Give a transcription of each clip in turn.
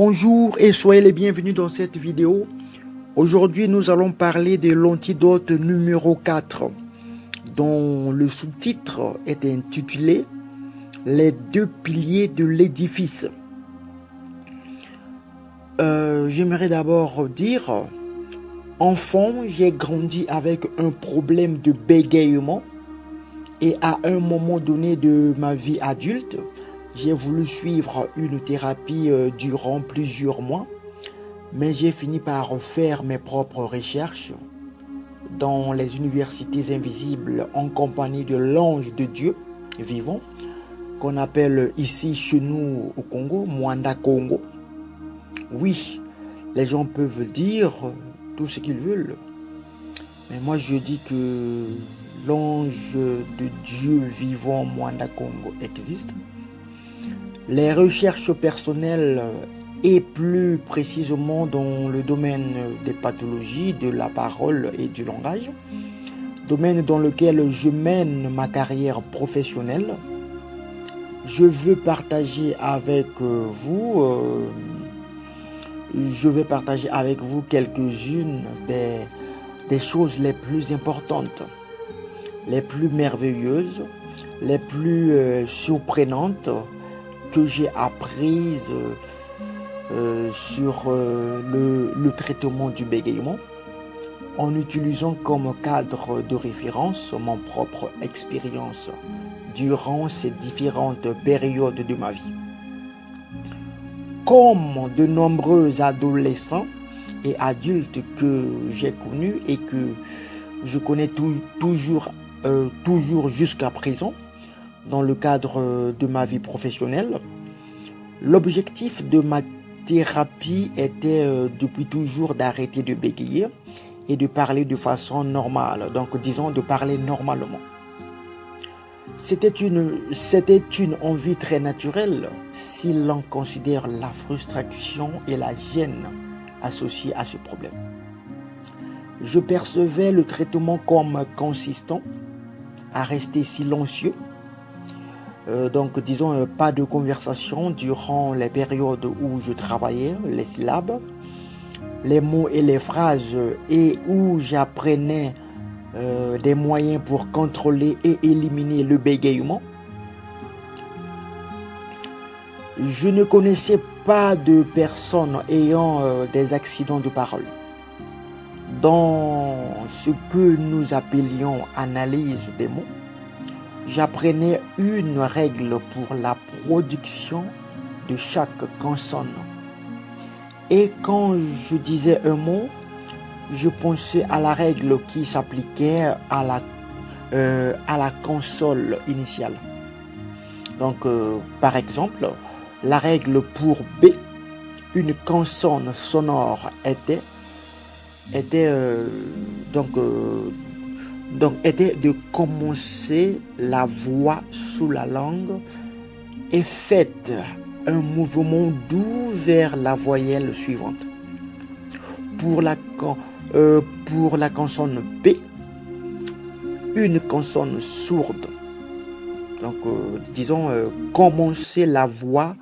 Bonjour et soyez les bienvenus dans cette vidéo. Aujourd'hui, nous allons parler de l'antidote numéro 4, dont le sous-titre est intitulé « Les deux piliers de l'édifice ». J'aimerais d'abord dire, enfant, j'ai grandi avec un problème de bégaiement et à un moment donné de ma vie adulte, j'ai voulu suivre une thérapie durant plusieurs mois, mais j'ai fini par faire mes propres recherches dans les universités invisibles en compagnie de l'ange de Dieu vivant, qu'on appelle ici chez nous au Congo, Mwanda Congo. Oui, les gens peuvent dire tout ce qu'ils veulent, mais moi je dis que l'ange de Dieu vivant Mwanda Congo existe. Les recherches personnelles et plus précisément dans le domaine des pathologies, de la parole et du langage, domaine dans lequel je mène ma carrière professionnelle, je veux partager avec vous, quelques-unes des choses les plus importantes, les plus merveilleuses, les plus surprenantes que j'ai apprises sur le traitement du bégaiement en utilisant comme cadre de référence mon propre expérience durant ces différentes périodes de ma vie. Comme de nombreux adolescents et adultes que j'ai connus et que je connais toujours jusqu'à présent, dans le cadre de ma vie professionnelle, l'objectif de ma thérapie était depuis toujours d'arrêter de bégayer et de parler de façon normale, donc disons de parler normalement. C'était une envie très naturelle si l'on considère la frustration et la gêne associées à ce problème. Je percevais le traitement comme consistant à rester silencieux, donc disons pas de conversation durant les périodes où je travaillais les syllabes, les mots et les phrases et où j'apprenais des moyens pour contrôler et éliminer le bégaiement. Je ne connaissais pas de personnes ayant des accidents de parole. Dans ce que nous appelions analyse des mots, j'apprenais une règle pour la production de chaque consonne. Et quand je disais un mot, je pensais à la règle qui s'appliquait à la consonne initiale. Donc, par exemple, la règle pour B, une consonne sonore était de commencer la voix sous la langue et faites un mouvement doux vers la voyelle suivante. Pour la consonne B, une consonne sourde. Donc, disons, commencer la voix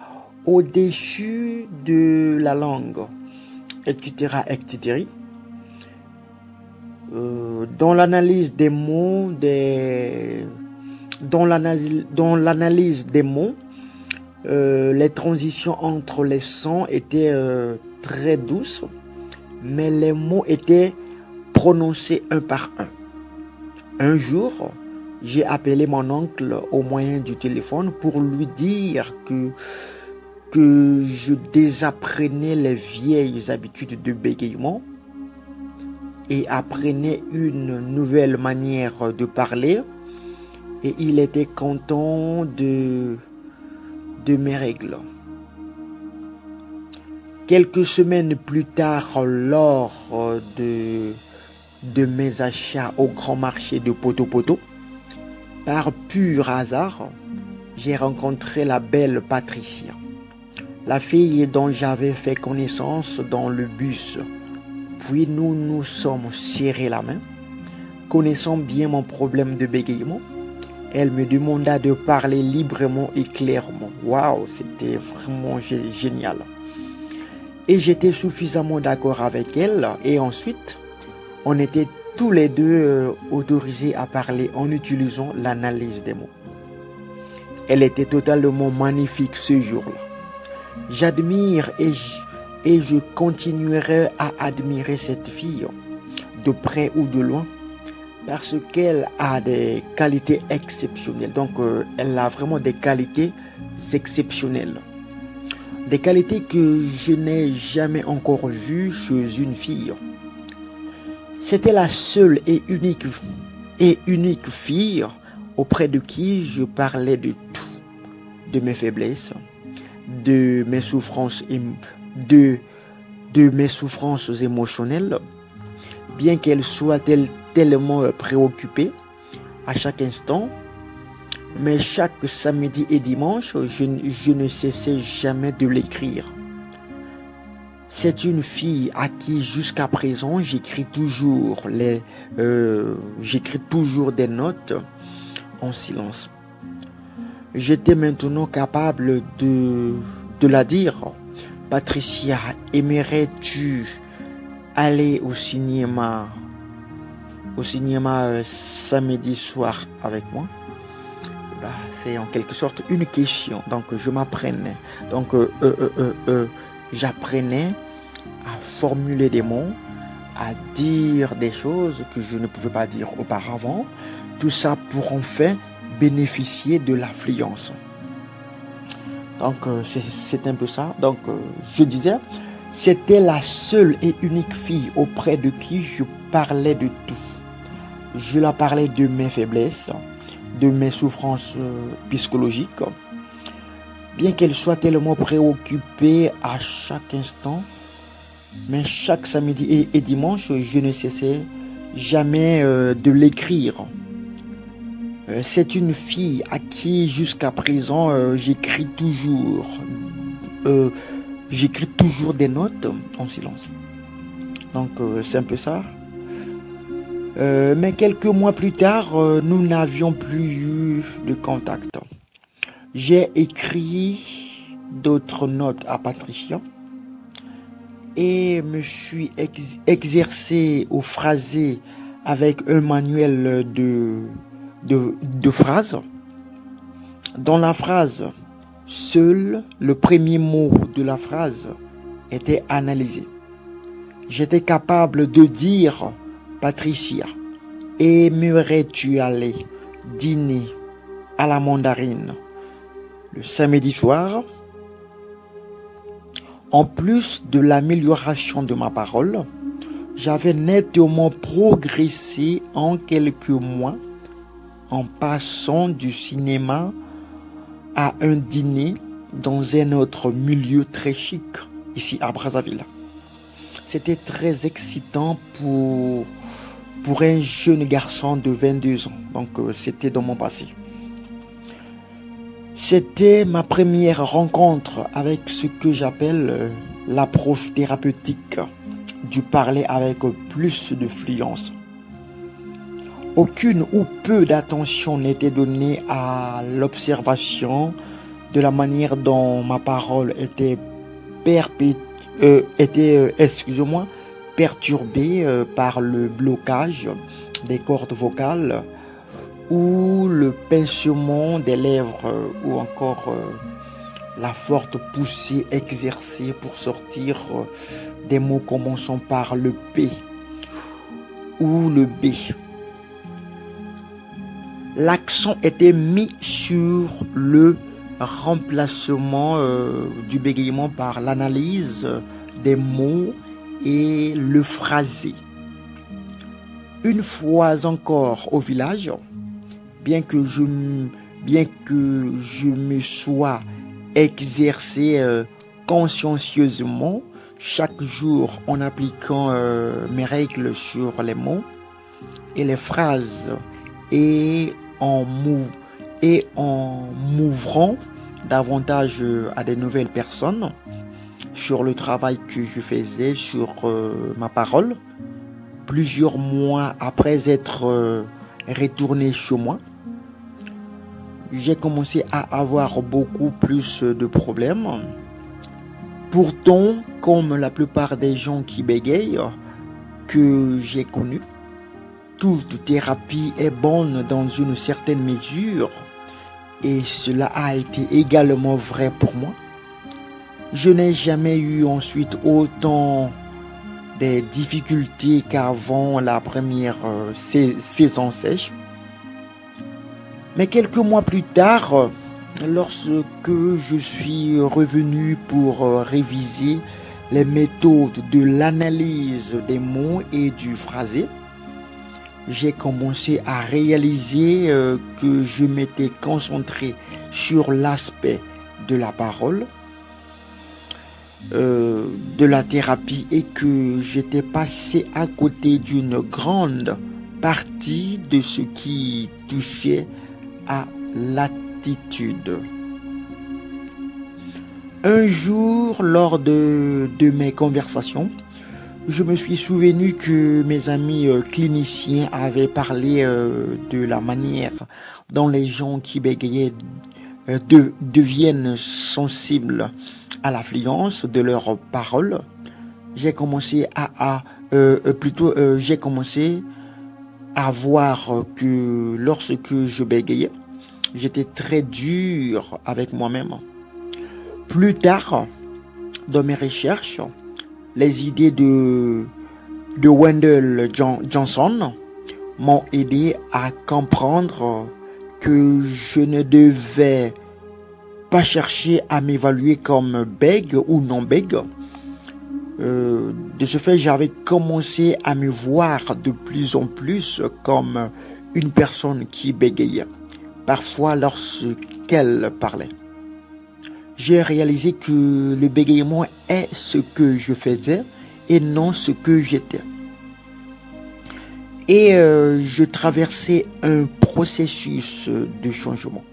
au-dessus de la langue, etc., etc. Dans l'analyse des mots, les transitions entre les sons étaient très douces, mais les mots étaient prononcés un par un. Un jour, j'ai appelé mon oncle au moyen du téléphone pour lui dire que je désapprenais les vieilles habitudes de bégaiement et apprenais une nouvelle manière de parler, et il était content de mes règles. Quelques semaines plus tard, lors de mes achats au grand marché de Poto, par pur hasard, j'ai rencontré la belle Patricia, la fille dont j'avais fait connaissance dans le bus. Puis nous nous sommes serrés la main. Connaissant bien mon problème de bégaiement, elle me demanda de parler librement et clairement. Waouh, c'était vraiment génial. Et j'étais suffisamment d'accord avec elle. Et ensuite, on était tous les deux autorisés à parler en utilisant l'analyse des mots. Elle était totalement magnifique ce jour-là. J'admire et je continuerai à admirer cette fille de près ou de loin parce qu'elle a des qualités exceptionnelles. Donc, elle a vraiment des qualités exceptionnelles. Des qualités que je n'ai jamais encore vues chez une fille. C'était la seule et unique fille auprès de qui je parlais de tout, de mes faiblesses, de mes souffrances de mes souffrances émotionnelles, bien qu'elle soit tellement préoccupée à chaque instant. Mais chaque samedi et dimanche, je ne cessais jamais de l'écrire. C'est une fille à qui jusqu'à présent j'écris toujours des notes en silence. J'étais maintenant capable de la dire. Patricia, aimerais-tu aller au cinéma samedi soir avec moi? C'est en quelque sorte une question. Donc je m'apprenais. Donc j'apprenais à formuler des mots, à dire des choses que je ne pouvais pas dire auparavant. Tout ça pour en fait bénéficier de l'affluence. Donc c'est un peu ça. Donc je disais, c'était la seule et unique fille auprès de qui je parlais de tout. Je la parlais de mes faiblesses, de mes souffrances psychologiques. Bien qu'elle soit tellement préoccupée à chaque instant, mais chaque samedi et dimanche, je ne cessais jamais de l'écrire. C'est une fille à qui jusqu'à présent j'écris toujours des notes en silence. Donc c'est un peu ça. Mais quelques mois plus tard, nous n'avions plus eu de contact. J'ai écrit d'autres notes à Patricia et me suis exercé au phrasé avec un manuel de phrases. Dans la phrase, seul le premier mot de la phrase était analysé. J'étais capable de dire: Patricia, aimerais-tu aller dîner à la mandarine le samedi soir? En plus de l'amélioration de ma parole, j'avais nettement progressé en quelques mois en passant du cinéma à un dîner dans un autre milieu très chic, ici à Brazzaville. C'était très excitant pour un jeune garçon de 22 ans. Donc c'était dans mon passé. C'était ma première rencontre avec ce que j'appelle l'approche thérapeutique du parler avec plus de fluence. Aucune ou peu d'attention n'était donnée à l'observation de la manière dont ma parole était perturbée par le blocage des cordes vocales ou le pincement des lèvres ou encore la forte poussée exercée pour sortir des mots commençant par le P ou le B. L'accent était mis sur le remplacement du bégaiement par l'analyse des mots et le phrasé. Une fois encore au village, bien que je me sois exercé consciencieusement chaque jour en appliquant mes règles sur les mots et les phrases et en m'ouvrant davantage à de nouvelles personnes sur le travail que je faisais sur ma parole, plusieurs mois après être retourné chez moi, j'ai commencé à avoir beaucoup plus de problèmes. Pourtant, comme la plupart des gens qui bégayent que j'ai connus. Toute thérapie est bonne dans une certaine mesure et cela a été également vrai pour moi. Je n'ai jamais eu ensuite autant des difficultés qu'avant la première saison sèche. Mais quelques mois plus tard, lorsque je suis revenu pour réviser les méthodes de l'analyse des mots et du phrasé, j'ai commencé à réaliser que je m'étais concentré sur l'aspect de la parole, de la thérapie et que j'étais passé à côté d'une grande partie de ce qui touchait à l'attitude. Un jour, lors de mes conversations, je me suis souvenu que mes amis cliniciens avaient parlé de la manière dont les gens qui bégayaient deviennent sensibles à l'affluence de leurs paroles. J'ai commencé j'ai commencé à voir que lorsque je bégayais, j'étais très dur avec moi-même. Plus tard, dans mes recherches, les idées de Wendell Johnson m'ont aidé à comprendre que je ne devais pas chercher à m'évaluer comme bègue ou non bègue. De ce fait, j'avais commencé à me voir de plus en plus comme une personne qui bégayait, parfois lorsqu'elle parlait. J'ai réalisé que le bégaiement est ce que je faisais et non ce que j'étais. Et je traversais un processus de changement.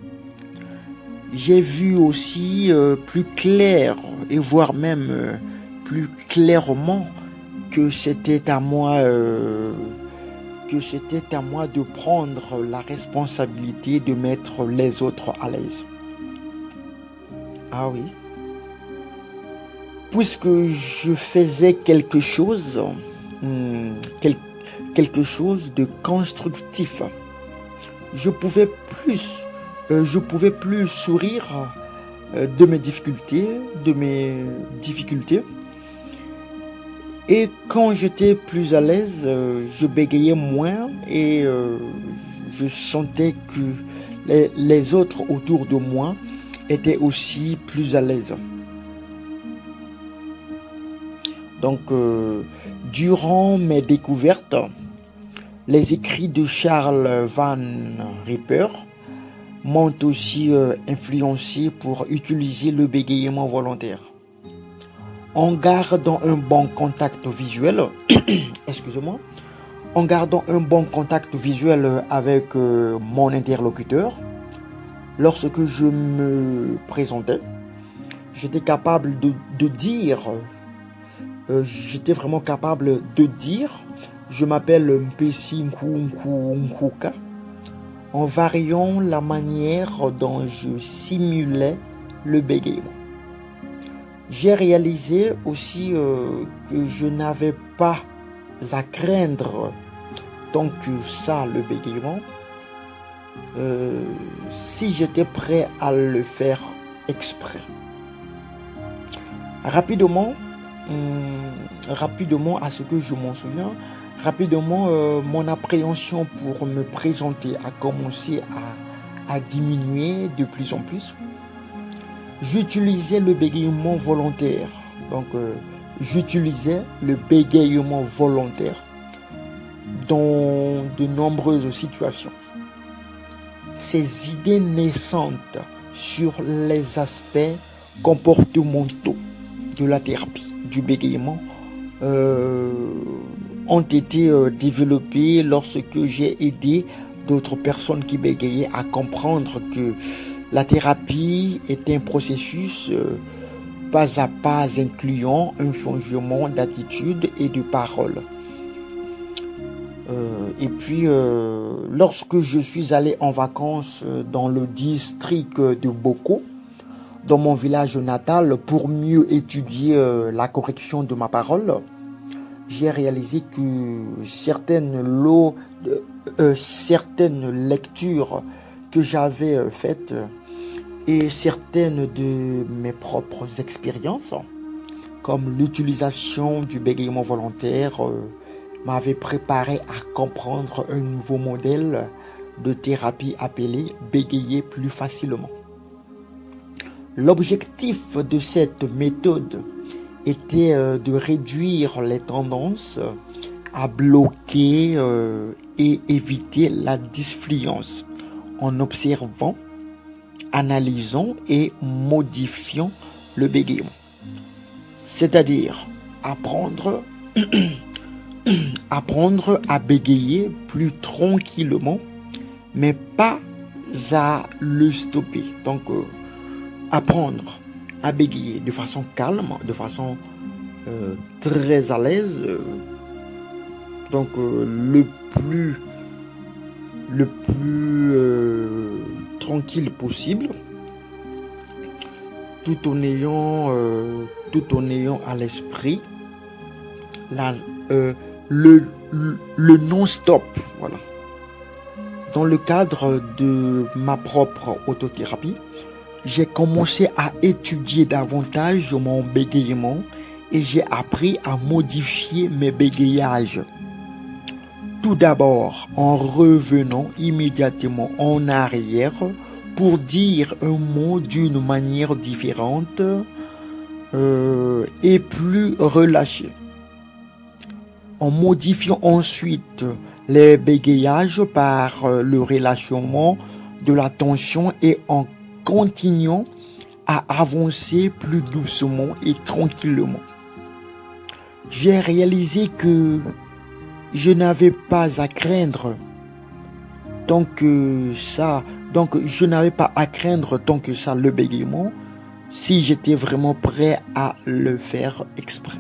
J'ai vu aussi plus clair et voire même plus clairement que c'était à moi de prendre la responsabilité de mettre les autres à l'aise. Ah oui. Puisque je faisais quelque chose de constructif, je pouvais plus sourire de mes difficultés. Et quand j'étais plus à l'aise, je bégayais moins et je sentais que les autres autour de moi étaient aussi plus à l'aise. Donc, durant mes découvertes, les écrits de Charles Van Ripper m'ont aussi influencé pour utiliser le bégaiement volontaire. En gardant un bon contact visuel, en gardant un bon contact visuel avec mon interlocuteur, lorsque je me présentais, j'étais vraiment capable de dire je m'appelle Mpesi Nkuka, en variant la manière dont je simulais le bégaiement. J'ai réalisé aussi que je n'avais pas à craindre tant que ça le bégaiement si j'étais prêt à le faire exprès. Rapidement, à ce que je m'en souviens, mon appréhension pour me présenter a commencé à diminuer de plus en plus. J'utilisais le bégaiement volontaire. Dans de nombreuses situations. Ces idées naissantes sur les aspects comportementaux de la thérapie du bégaiement ont été développées lorsque j'ai aidé d'autres personnes qui bégayaient à comprendre que la thérapie est un processus pas à pas incluant un changement d'attitude et de parole. Et puis, lorsque je suis allé en vacances dans le district de Boko, dans mon village natal pour mieux étudier la correction de ma parole, j'ai réalisé que certaines lectures que j'avais faites et certaines de mes propres expériences, comme l'utilisation du bégaiement volontaire, m'avaient préparé à comprendre un nouveau modèle de thérapie appelé bégayer plus facilement. L'objectif de cette méthode était de réduire les tendances à bloquer et éviter la dysfluence en observant, analysant et modifiant le bégaiement. C'est-à-dire apprendre à bégayer plus tranquillement, mais pas à le stopper. Donc, apprendre à bégayer de façon calme, de façon très à l'aise, le plus tranquille possible, tout en ayant à l'esprit le non-stop. Voilà. Dans le cadre de ma propre autothérapie, j'ai commencé à étudier davantage mon bégaiement et j'ai appris à modifier mes bégayages. Tout d'abord en revenant immédiatement en arrière pour dire un mot d'une manière différente et plus relâchée. En modifiant ensuite les bégayages par le relâchement de la tension et en continuant à avancer plus doucement et tranquillement. J'ai réalisé que je n'avais pas à craindre tant que ça le bégaiement si j'étais vraiment prêt à le faire exprès.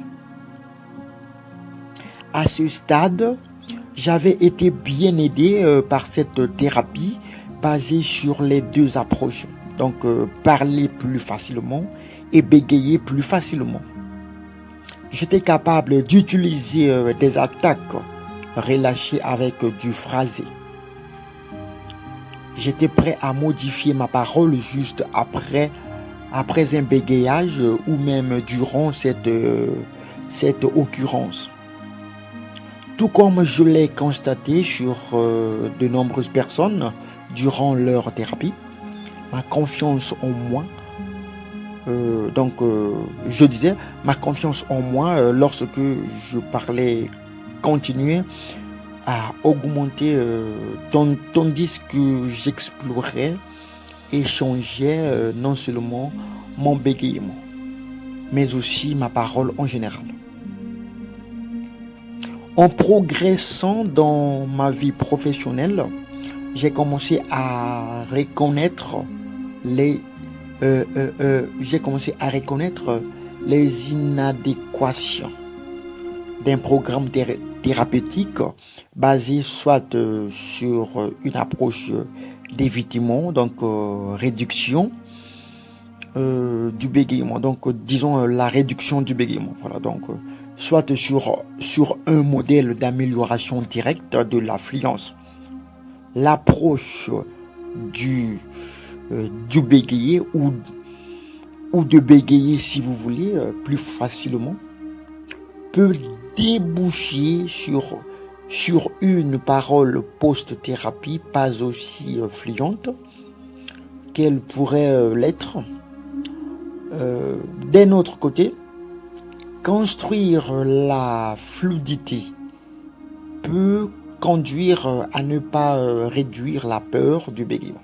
À ce stade, j'avais été bien aidé par cette thérapie basée sur les deux approches. Donc, parler plus facilement et bégayer plus facilement. J'étais capable d'utiliser des attaques relâchées avec du phrasé. J'étais prêt à modifier ma parole juste après un bégayage ou même durant cette occurrence. Tout comme je l'ai constaté sur de nombreuses personnes durant leur thérapie, ma confiance en moi, ma confiance en moi lorsque je parlais continuait à augmenter tandis que j'explorais et changeais non seulement mon bégaiement, mais aussi ma parole en général. En progressant dans ma vie professionnelle, j'ai commencé à reconnaître les inadéquations d'un programme thérapeutique basé soit sur une approche d'évitement, donc réduction du bégaiement, donc disons la réduction du bégaiement, voilà, donc soit sur un modèle d'amélioration directe de la fluence. L'approche du bégayer ou de bégayer, si vous voulez, plus facilement, peut déboucher sur une parole post-thérapie pas aussi fluente qu'elle pourrait l'être. D'un autre côté, construire la fluidité peut conduire à ne pas réduire la peur du bégaiement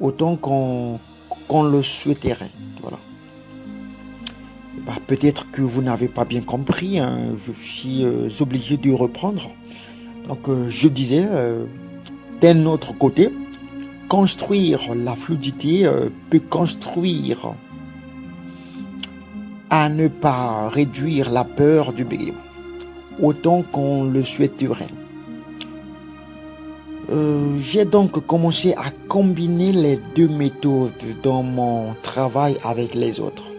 autant qu'on le souhaiterait. Voilà. Peut-être que vous n'avez pas bien compris, hein, je suis obligé de reprendre. Donc je disais, d'un autre côté, construire la fluidité peut construire à ne pas réduire la peur du bégaiement autant qu'on le souhaiterait. J'ai donc commencé à combiner les deux méthodes dans mon travail avec les autres.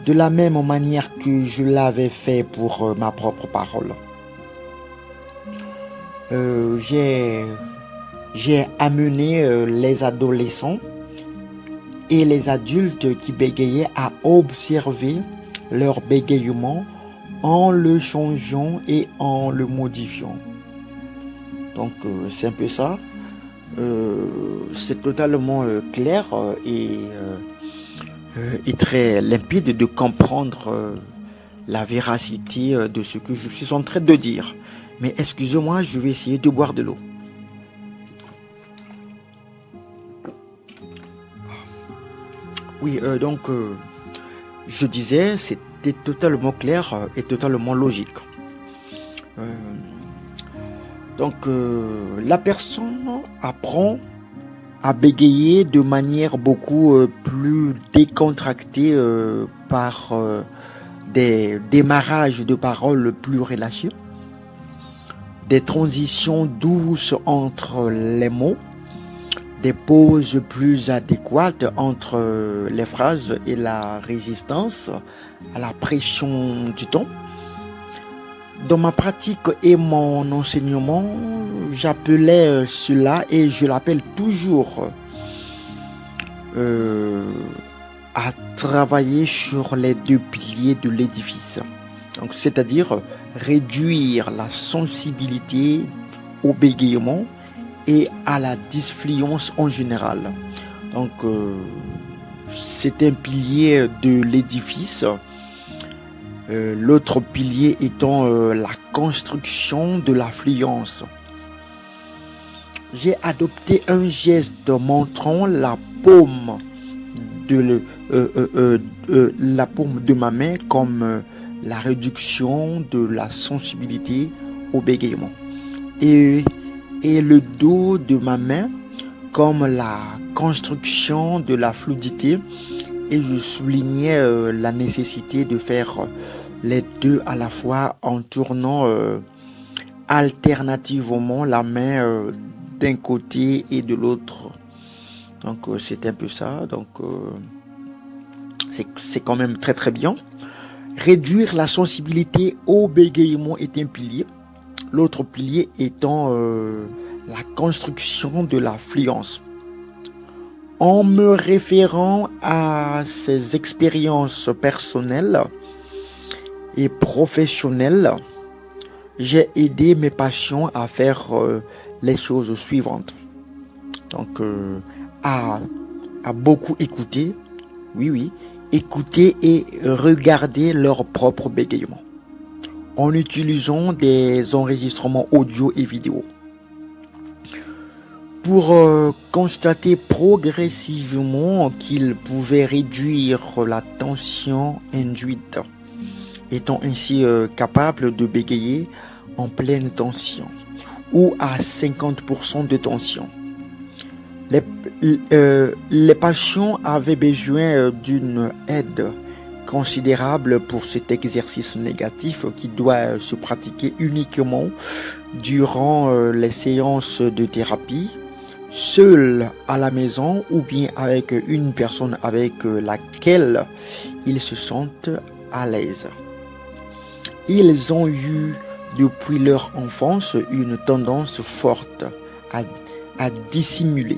De la même manière que je l'avais fait pour ma propre parole. J'ai amené les adolescents et les adultes qui bégayaient à observer leur bégayement en le changeant et en le modifiant. Donc c'est un peu ça. C'est totalement clair et très limpide de comprendre la véracité de ce que je suis en train de dire. Mais excusez-moi, je vais essayer de boire de l'eau. Oui, je disais, c'était totalement clair et totalement logique. Euh, la personne apprend à bégayer de manière beaucoup plus décontractée par des démarrages de paroles plus relâchés, des transitions douces entre les mots, des pauses plus adéquates entre les phrases et la résistance à la pression du ton. Dans ma pratique et mon enseignement, j'appelais cela et je l'appelle toujours à travailler sur les deux piliers de l'édifice. Donc, c'est-à-dire réduire la sensibilité au bégaiement et à la dysfluence en général. Donc, c'est un pilier de l'édifice. L'autre pilier étant la construction de la fluence. J'ai adopté un geste montrant la paume de ma main comme la réduction de la sensibilité au bégaiement et le dos de ma main comme la construction de la fluidité, et je soulignais la nécessité de faire les deux à la fois en tournant alternativement la main d'un côté et de l'autre. Donc c'est un peu ça. Donc c'est quand même très très bien. Réduire la sensibilité au bégaiement est un pilier. L'autre pilier étant la construction de la fluence. En me référant à ces expériences personnelles et professionnelles, j'ai aidé mes patients à faire les choses suivantes. Donc, à beaucoup écouter, oui, écouter et regarder leur propre bégaiement en utilisant des enregistrements audio et vidéo. Pour constater progressivement qu'ils pouvaient réduire la tension induite, étant ainsi capables de bégayer en pleine tension ou à 50% de tension. Les patients avaient besoin d'une aide considérable pour cet exercice négatif qui doit se pratiquer uniquement durant les séances de thérapie, seul à la maison ou bien avec une personne avec laquelle ils se sentent à l'aise. Ils ont eu depuis leur enfance une tendance forte à dissimuler.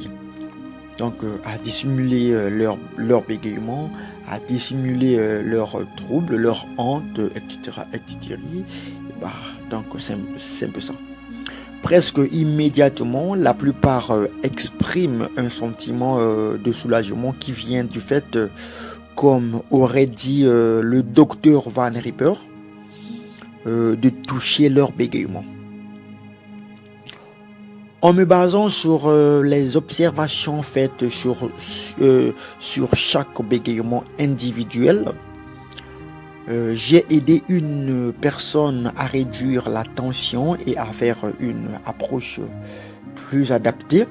Donc à dissimuler leur bégaiement, à dissimuler leurs troubles, leur honte, etc. Donc c'est un peu ça. Presque immédiatement, la plupart expriment un sentiment de soulagement qui vient du fait, comme aurait dit le docteur Van Ripper, de toucher leur bégaiement. En me basant sur les observations faites sur chaque bégaiement individuel, j'ai aidé une personne à réduire la tension et à faire une approche plus adaptée,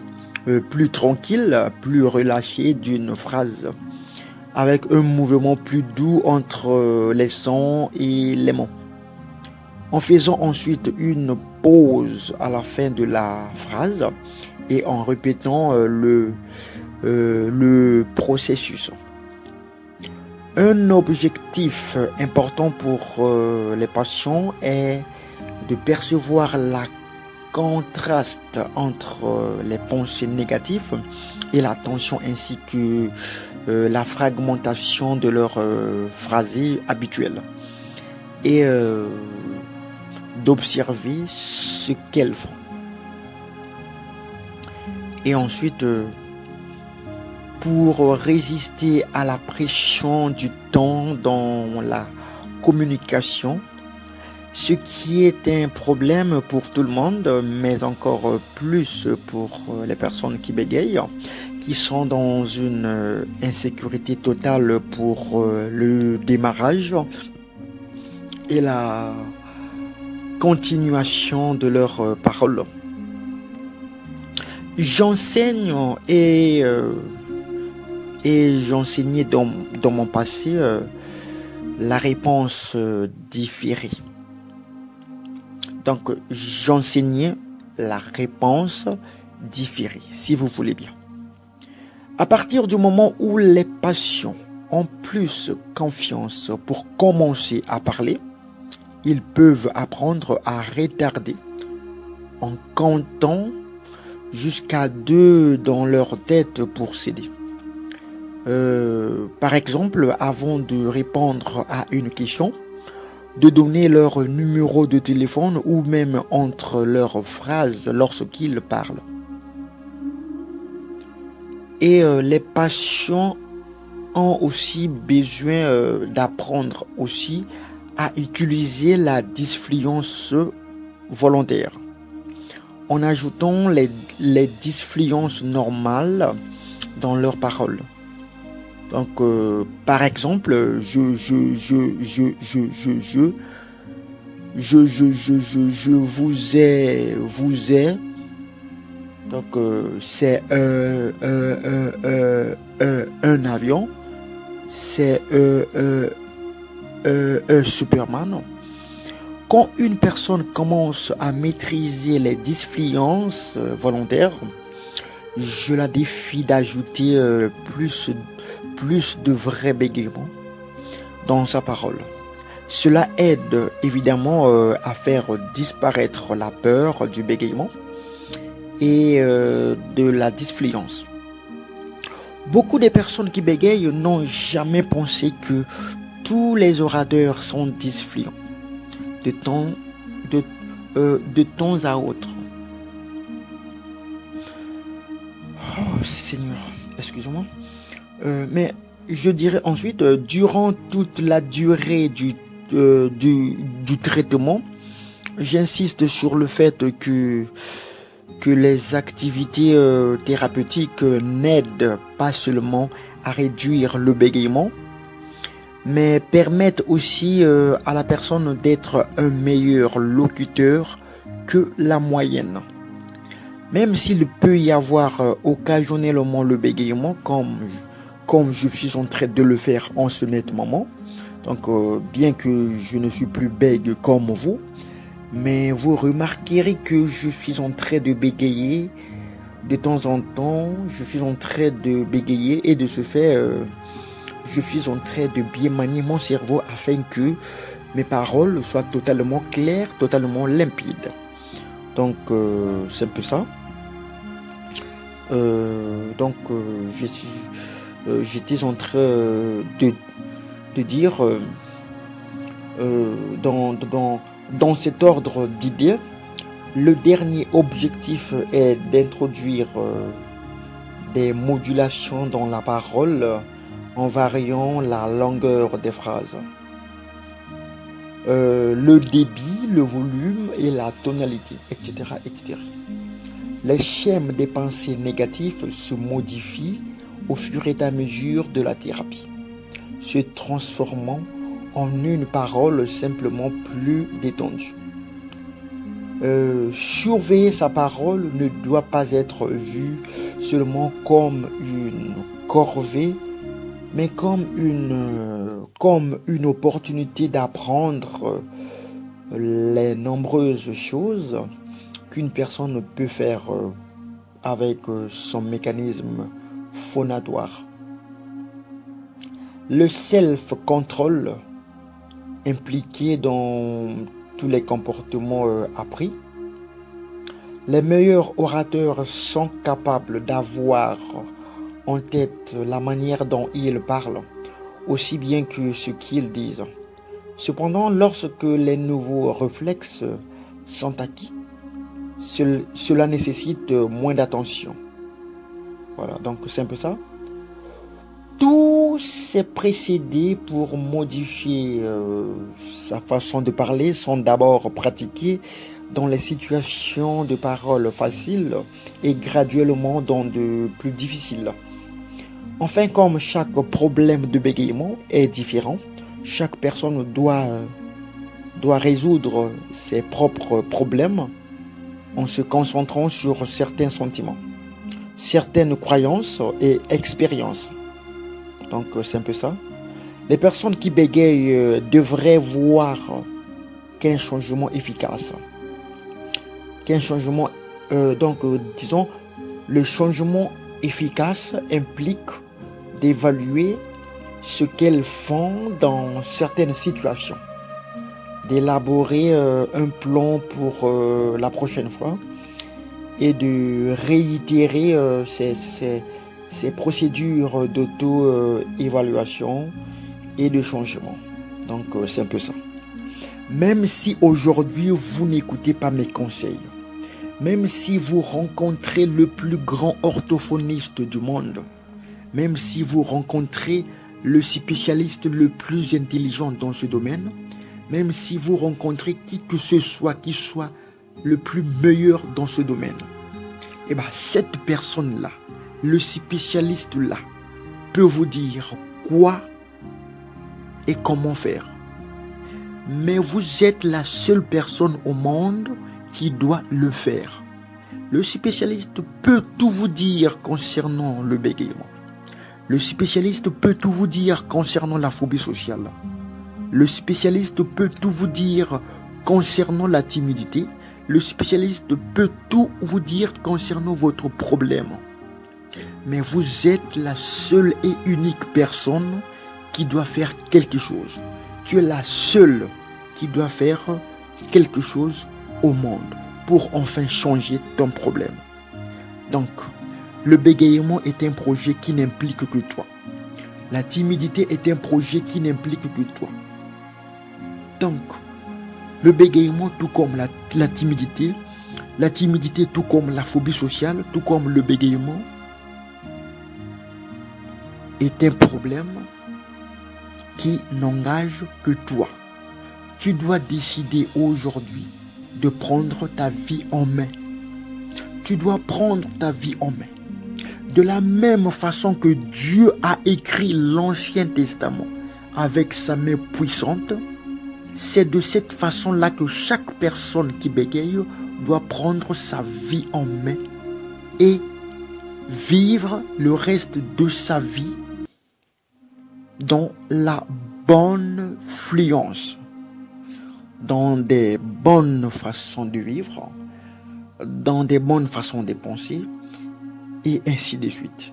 plus tranquille, plus relâchée d'une phrase, avec un mouvement plus doux entre les sons et les mots. En faisant ensuite une pause à la fin de la phrase et en répétant le processus. Un objectif important pour les patients est de percevoir la contraste entre les pensées négatives et la tension ainsi que la fragmentation de leur phrasé habituel et d'observer ce qu'elles font. Et ensuite, pour résister à la pression du temps dans la communication, ce qui est un problème pour tout le monde, mais encore plus pour les personnes qui bégayent, qui sont dans une insécurité totale pour le démarrage et la continuation de leurs paroles. J'enseigne et j'enseignais dans mon passé la réponse différée. Donc, j'enseignais la réponse différée, si vous voulez bien. À partir du moment où les patients ont plus confiance pour commencer à parler, ils peuvent apprendre à retarder en comptant jusqu'à 2 dans leur tête pour céder. Par exemple, avant de répondre à une question, de donner leur numéro de téléphone ou même entre leurs phrases lorsqu'ils parlent. Et les patients ont aussi besoin d'apprendre aussi à utiliser la disfluence volontaire en ajoutant les disfluences normales dans leurs paroles. Donc, par exemple, je vous ai. Donc, c'est un avion, c'est un Superman. Quand une personne commence à maîtriser les disfluences volontaires, je la défie d'ajouter plus de vrais bégaiements dans sa parole. Cela aide évidemment à faire disparaître la peur du bégaiement et de la disfluence. Beaucoup de personnes qui bégayent n'ont jamais pensé que tous les orateurs sont disfluents de temps à autre. Oh Seigneur, excusez-moi. Mais je dirais ensuite, durant toute la durée du traitement, j'insiste sur le fait que les activités thérapeutiques n'aident pas seulement à réduire le bégaiement, mais permettent aussi à la personne d'être un meilleur locuteur que la moyenne. Même s'il peut y avoir occasionnellement le bégaiement, comme je suis en train de le faire en ce moment. Donc, bien que je ne suis plus bègue comme vous, mais vous remarquerez que je suis en train de bégayer de temps en temps. Je suis en train de bégayer et de ce fait, je suis en train de bien manier mon cerveau afin que mes paroles soient totalement claires, totalement limpides. Donc, c'est un peu ça. J'étais en train de dire dans cet ordre d'idées, le dernier objectif est d'introduire des modulations dans la parole en variant la longueur des phrases, le débit, le volume et la tonalité, etc., etc. Les schèmes des pensées négatives se modifient au fur et à mesure de la thérapie, se transformant en une parole simplement plus détendue. Surveiller sa parole ne doit pas être vu seulement comme une corvée, mais comme une opportunité d'apprendre les nombreuses choses qu'une personne peut faire avec son mécanisme phonatoire. Le self-control impliqué dans tous les comportements appris. Les meilleurs orateurs sont capables d'avoir en tête la manière dont ils parlent, aussi bien que ce qu'ils disent. Cependant, lorsque les nouveaux réflexes sont acquis, cela nécessite moins d'attention. Voilà, donc c'est un peu ça. Tout s'est précédé pour modifier sa façon de parler, sont d'abord pratiqués dans les situations de parole faciles et graduellement dans de plus difficiles. Enfin, comme chaque problème de bégaiement est différent, chaque personne doit résoudre ses propres problèmes en se concentrant sur certains sentiments, certaines croyances et expériences. Donc c'est un peu ça. Les personnes qui bégayent devraient voir qu'un changement efficace. Qu'un changement, disons, le changement efficace implique d'évaluer ce qu'elles font dans certaines situations, d'élaborer un plan pour la prochaine fois et de réitérer ces procédures d'auto-évaluation et de changement. Donc c'est un peu ça. Même si aujourd'hui vous n'écoutez pas mes conseils, même si vous rencontrez le plus grand orthophoniste du monde, même si vous rencontrez le spécialiste le plus intelligent dans ce domaine, même si vous rencontrez qui que ce soit qui soit le plus meilleur dans ce domaine, et bien cette personne-là, le spécialiste-là, peut vous dire quoi et comment faire. Mais vous êtes la seule personne au monde qui doit le faire. Le spécialiste peut tout vous dire concernant le bégaiement. Le spécialiste peut tout vous dire concernant la phobie sociale. Le spécialiste peut tout vous dire concernant la timidité. Le spécialiste peut tout vous dire concernant votre problème. Mais vous êtes la seule et unique personne qui doit faire quelque chose. Tu es la seule qui doit faire quelque chose au monde pour enfin changer ton problème. Donc, le bégaiement est un projet qui n'implique que toi. La timidité est un projet qui n'implique que toi. Donc, le bégaiement, tout comme la timidité tout comme la phobie sociale, tout comme le bégaiement, est un problème qui n'engage que toi. Tu dois décider aujourd'hui de prendre ta vie en main. Tu dois prendre ta vie en main. De la même façon que Dieu a écrit l'Ancien Testament avec sa main puissante, c'est de cette façon-là que chaque personne qui bégaye doit prendre sa vie en main et vivre le reste de sa vie dans la bonne fluence, dans des bonnes façons de vivre, dans des bonnes façons de penser, et ainsi de suite.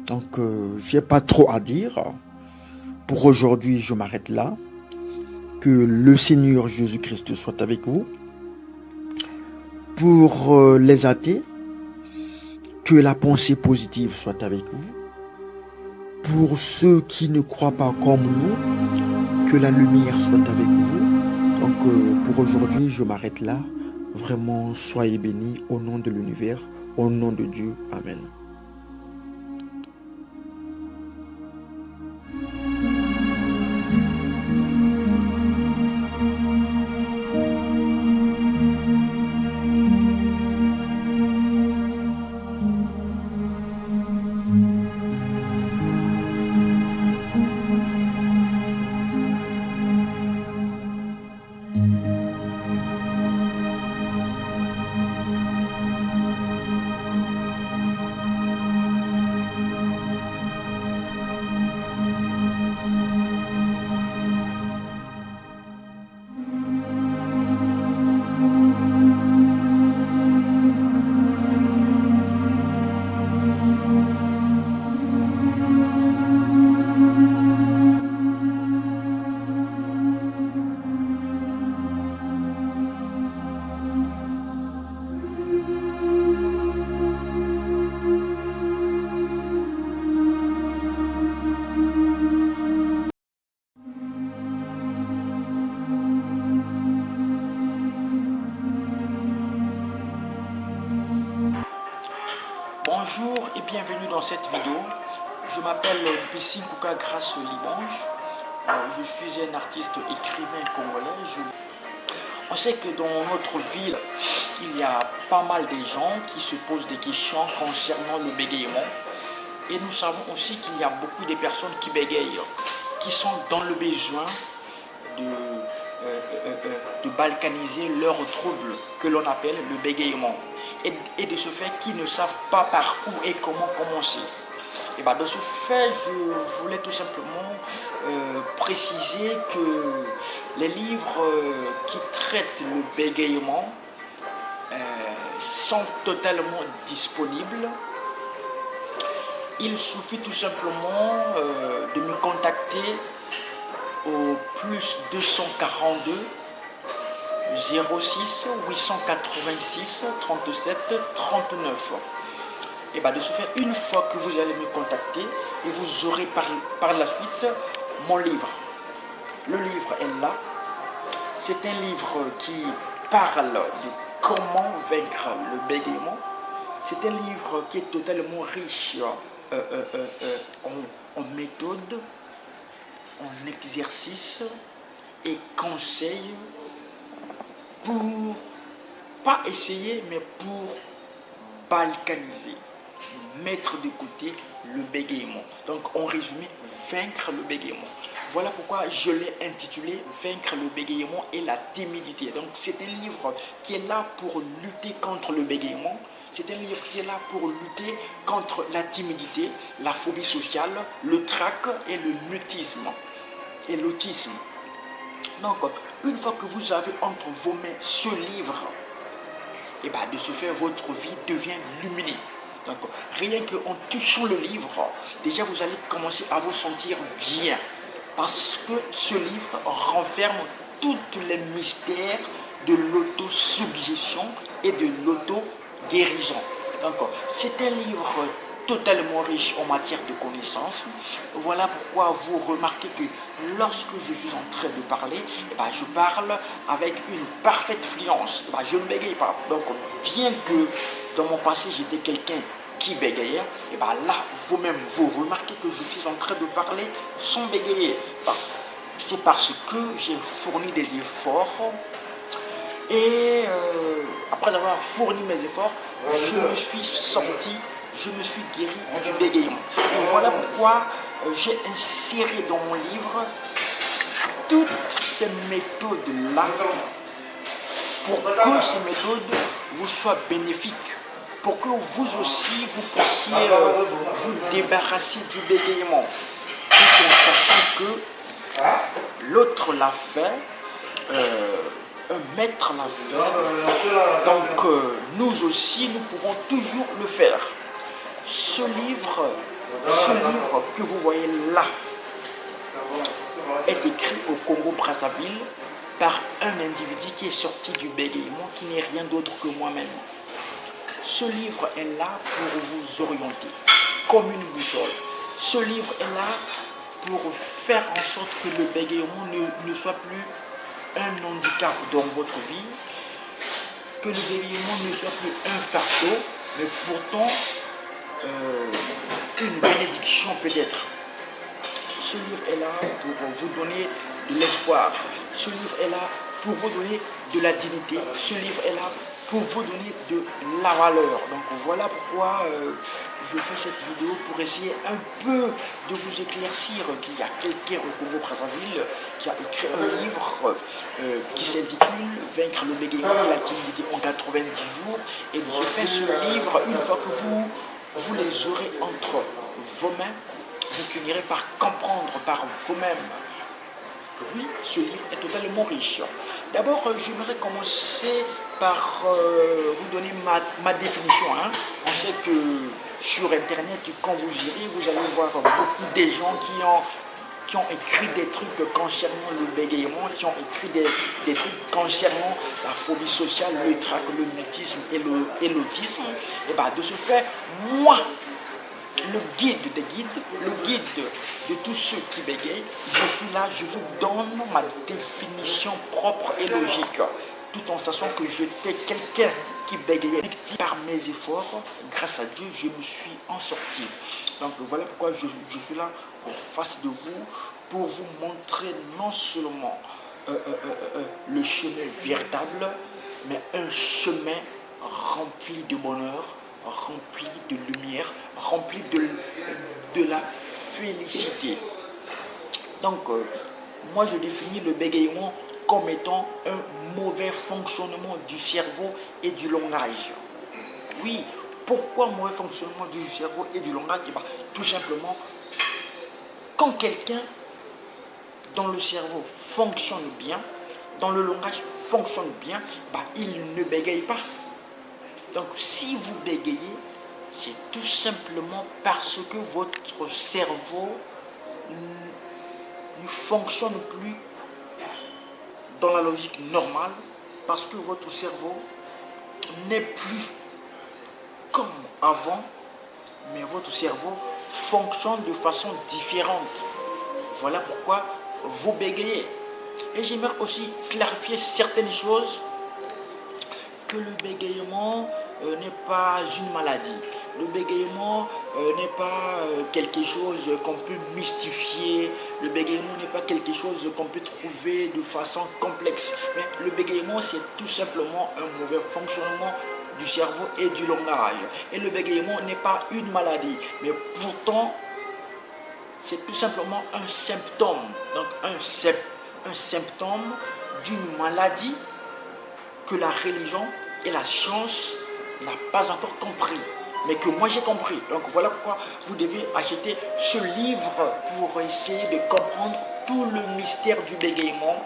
Donc, je n'ai pas trop à dire. Pour aujourd'hui, je m'arrête là. Que le Seigneur Jésus-Christ soit avec vous. Pour les athées, que la pensée positive soit avec vous. Pour ceux qui ne croient pas comme nous, que la lumière soit avec vous. Donc, pour aujourd'hui, je m'arrête là. Vraiment, soyez bénis au nom de l'univers, au nom de Dieu. Amen. Bonjour et bienvenue dans cette vidéo. Je m'appelle Mpessi Kouka Grace Libange. Je suis un artiste écrivain congolais. On sait que dans notre ville, il y a pas mal de gens qui se posent des questions concernant le bégaiement. Et nous savons aussi qu'il y a beaucoup de personnes qui bégayent, qui sont dans le besoin de balkaniser leurs troubles que l'on appelle le bégaiement. Et de ce fait, qui ne savent pas par où et comment commencer. Et bien de ce fait, je voulais tout simplement préciser que les livres qui traitent le bégaiement sont totalement disponibles. Il suffit tout simplement de me contacter au plus 242 06 886 37 39. Et bien de ce fait, une fois que vous allez me contacter, et vous aurez par la suite mon livre. Le livre est là. C'est un livre qui parle de comment vaincre le bégaiement. C'est un livre qui est totalement riche en méthodes, en exercices et conseils pour, pas essayer, mais pour balkaniser, mettre de côté le bégaiement. Donc en résumé, vaincre le bégaiement. Voilà pourquoi je l'ai intitulé Vaincre le bégaiement et la timidité. Donc c'est un livre qui est là pour lutter contre le bégaiement. C'est un livre qui est là pour lutter contre la timidité, la phobie sociale, le trac et le mutisme et l'autisme. Donc, une fois que vous avez entre vos mains ce livre, et bien de ce fait, votre vie devient luminée. Donc, rien qu'en touchant le livre, déjà vous allez commencer à vous sentir bien. Parce que ce livre renferme tous les mystères de l'autosuggestion et de l'auto-guérison. Donc, c'est un livre totalement riche en matière de connaissances. Voilà pourquoi vous remarquez que lorsque je suis en train de parler, je parle avec une parfaite fluence. Je ne bégaye pas. Donc, bien que dans mon passé, j'étais quelqu'un qui bégayait, là, vous-même, vous remarquez que je suis en train de parler sans bégayer. C'est parce que j'ai fourni des efforts et après avoir fourni mes efforts, je me suis sorti, je me suis guéri du bégaiement. Et voilà pourquoi j'ai inséré dans mon livre toutes ces méthodes-là pour que ces méthodes vous soient bénéfiques, pour que vous aussi vous puissiez vous débarrasser du bégaiement, tout en sachant que l'autre l'a fait, un maître l'a fait, donc nous aussi nous pouvons toujours le faire. Ce livre que vous voyez là est écrit au Congo-Brazzaville par un individu qui est sorti du bégaiement, qui n'est rien d'autre que moi-même. Ce livre est là pour vous orienter, comme une boussole. Ce livre est là pour faire en sorte que le bégaiement ne soit plus un handicap dans votre vie, que le bégaiement ne soit plus un fardeau, mais pourtant une bénédiction peut-être. Ce livre est là pour vous donner de l'espoir. Ce livre est là pour vous donner de la dignité. Ce livre est là pour vous donner de la valeur. Donc voilà pourquoi je fais cette vidéo, pour essayer un peu de vous éclaircir qu'il y a quelqu'un au Congo-Brazzaville qui a écrit un livre qui s'intitule Vaincre le bégaiement et la timidité en 90 jours. Et de ce fait, ce livre, une fois que vous les aurez entre vos mains, vous finirez par comprendre par vous-même que oui, ce livre est totalement riche. D'abord, j'aimerais commencer par vous donner ma définition. On sait que sur Internet, quand vous irez, vous allez voir beaucoup de gens qui ont écrit des trucs concernant le bégaiement, qui ont écrit des trucs concernant la phobie sociale, le trac, le mutisme et l'autisme. Et de ce fait, moi, le guide des guides, le guide de tous ceux qui bégayent, je suis là, je vous donne ma définition propre et logique. tout en sachant que j'étais quelqu'un qui bégayait. Victime par mes efforts, grâce à Dieu, je me suis en sorti. Donc voilà pourquoi je suis là en face de vous pour vous montrer non seulement le chemin véritable, mais un chemin rempli de bonheur, rempli de lumière, rempli de la félicité. Donc, moi je définis le bégaiement comme étant un mauvais fonctionnement du cerveau et du langage. Oui, pourquoi mauvais fonctionnement du cerveau et du langage? Tout simplement, quand quelqu'un dans le cerveau fonctionne bien, dans le langage fonctionne bien, il ne bégaye pas. Donc si vous bégayez, c'est tout simplement parce que votre cerveau ne fonctionne plus dans la logique normale, parce que votre cerveau n'est plus comme avant, mais votre cerveau fonctionne de façon différente. Voilà pourquoi vous bégayez. Et j'aimerais aussi clarifier certaines choses, que le bégaiement n'est pas une maladie. Le bégaiement n'est pas quelque chose qu'on peut mystifier. Le bégaiement n'est pas quelque chose qu'on peut trouver de façon complexe. Mais le bégaiement, c'est tout simplement un mauvais fonctionnement du cerveau et du langage. Et le bégaiement n'est pas une maladie. Mais pourtant, c'est tout simplement un symptôme. Donc un symptôme d'une maladie que la religion et la science n'ont pas encore compris, mais que moi j'ai compris. Donc voilà pourquoi vous devez acheter ce livre pour essayer de comprendre tout le mystère du bégaiement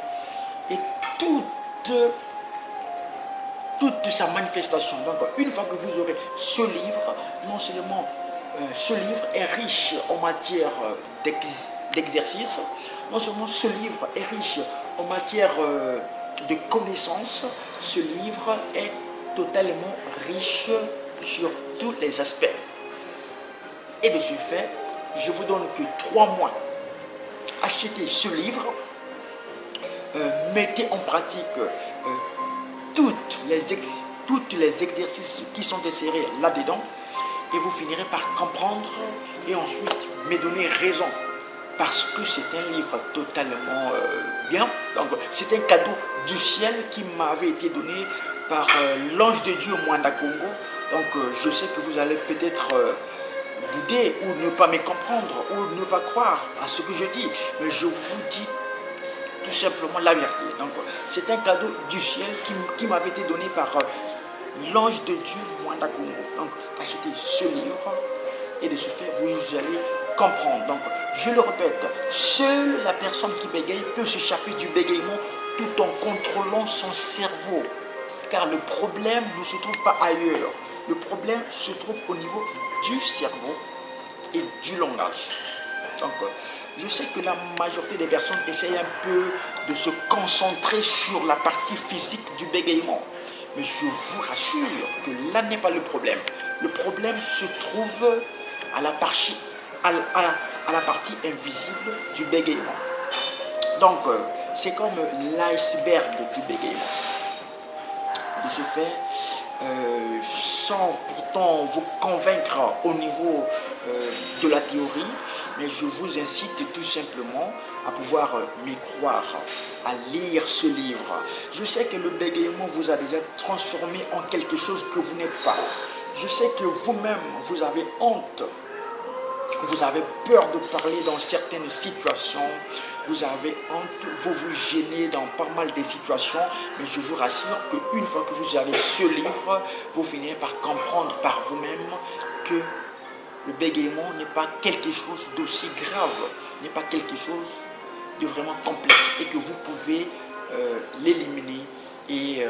et toute sa manifestation. Donc une fois que vous aurez ce livre, non seulement ce livre est riche en matière d'exercice, non seulement ce livre est riche en matière de connaissances, ce livre est totalement riche sur tous les aspects. Et de ce fait, je vous donne que 3 mois. Achetez ce livre, mettez en pratique toutes les exercices qui sont insérés là-dedans, et vous finirez par comprendre et ensuite me donner raison. Parce que c'est un livre totalement bien. Donc c'est un cadeau du ciel qui m'avait été donné par l'ange de Dieu Mwanda Congo. Donc je sais que vous allez peut-être bouder ou ne pas me comprendre ou ne pas croire à ce que je dis. Mais je vous dis tout simplement la vérité. Donc c'est un cadeau du ciel qui m'avait été donné par l'ange de Dieu Mwanda Congo. Donc achetez ce livre et de ce fait vous allez comprendre. Donc je le répète, seule la personne qui bégaye peut s'échapper du bégaiement tout en contrôlant son cerveau. Car le problème ne se trouve pas ailleurs. Le problème se trouve au niveau du cerveau et du langage. Donc, je sais que la majorité des personnes essayent un peu de se concentrer sur la partie physique du bégaiement. Mais je vous rassure que là n'est pas le problème. Le problème se trouve à la partie invisible du bégaiement. Donc, c'est comme l'iceberg du bégaiement. De ce fait, sans pourtant vous convaincre au niveau de la théorie, mais je vous incite tout simplement à pouvoir m'y croire, à lire ce livre. Je sais que le bégaiement vous a déjà transformé en quelque chose que vous n'êtes pas. Je sais que vous-même, vous avez honte. Vous avez peur de parler dans certaines situations. Vous avez honte, vous vous gênez dans pas mal de situations. Mais je vous rassure qu'une fois que vous avez ce livre, vous finirez par comprendre par vous-même que le bégaiement n'est pas quelque chose d'aussi grave, n'est pas quelque chose de vraiment complexe et que vous pouvez l'éliminer. Et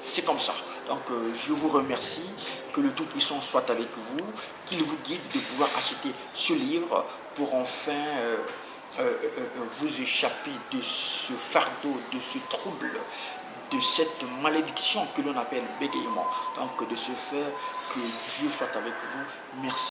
c'est comme ça. Donc je vous remercie, que le Tout-Puissant soit avec vous, qu'il vous guide de pouvoir acheter ce livre pour enfin vous échapper de ce fardeau, de ce trouble, de cette malédiction que l'on appelle bégaiement. Donc de ce fait, que Dieu soit avec vous. Merci.